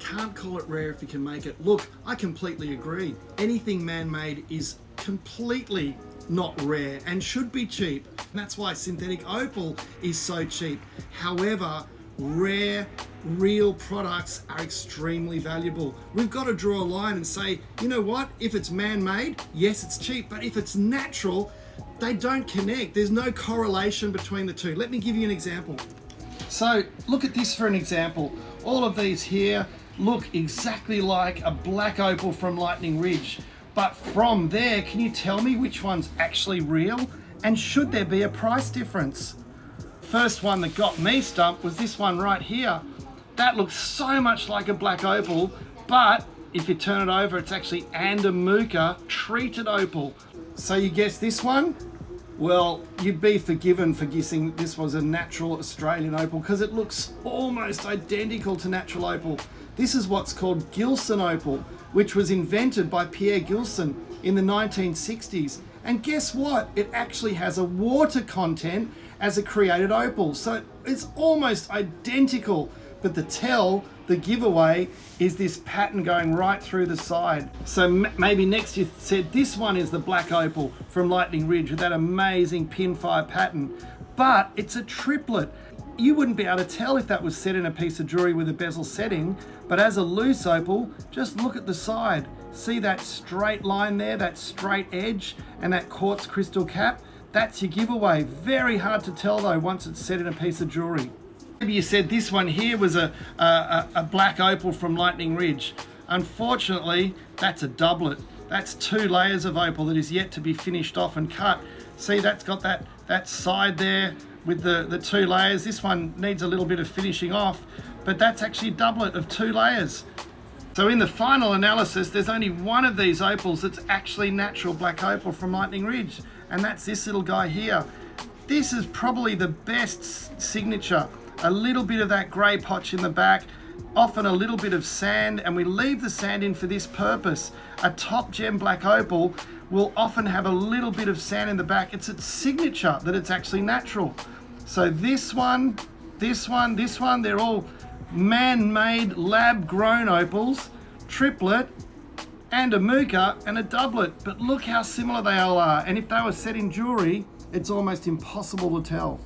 can't call it rare if you can make it. Look, I completely agree. Anything man-made is completely not rare and should be cheap. And that's why synthetic opal is so cheap. However, rare, real products are extremely valuable. We've got to draw a line and say, you know what? If it's man-made, yes, it's cheap. But if it's natural, they don't connect. There's no correlation between the two. Let me give you an example. So look at this for an example. All of these here look exactly like a black opal from Lightning Ridge. But from there, can you tell me which one's actually real? And should there be a price difference? First one that got me stumped was this one right here. That looks so much like a black opal, but if you turn it over, it's actually Andamuka treated opal. So you guess this one? Well, you'd be forgiven for guessing this was a natural Australian opal because it looks almost identical to natural opal. This is what's called Gilson opal, which was invented by Pierre Gilson in the 1960s. And guess what? It actually has a water content as a created opal. So it's almost identical, but the giveaway is this pattern going right through the side. So maybe next you said this one is the black opal from Lightning Ridge with that amazing pinfire pattern, but it's a triplet. You wouldn't be able to tell if that was set in a piece of jewelry with a bezel setting, but as a loose opal, just look at the side. See that straight line there, that straight edge, and that quartz crystal cap? That's your giveaway. Very hard to tell though once it's set in a piece of jewelry. Maybe you said this one here was a black opal from Lightning Ridge. Unfortunately, that's a doublet. That's 2 layers of opal that is yet to be finished off and cut. See, that's got that side there with the 2 layers. This one needs a little bit of finishing off, but that's actually a doublet of 2 layers. So in the final analysis, there's only one of these opals that's actually natural black opal from Lightning Ridge, and that's this little guy here. This is probably the best signature. A little bit of that grey potch in the back, often a little bit of sand, and we leave the sand in for this purpose. A top gem black opal will often have a little bit of sand in the back. It's its signature that it's actually natural. So this one, they're all man-made, lab-grown opals, triplet, and a muka, and a doublet. But look how similar they all are. And if they were set in jewelry, it's almost impossible to tell.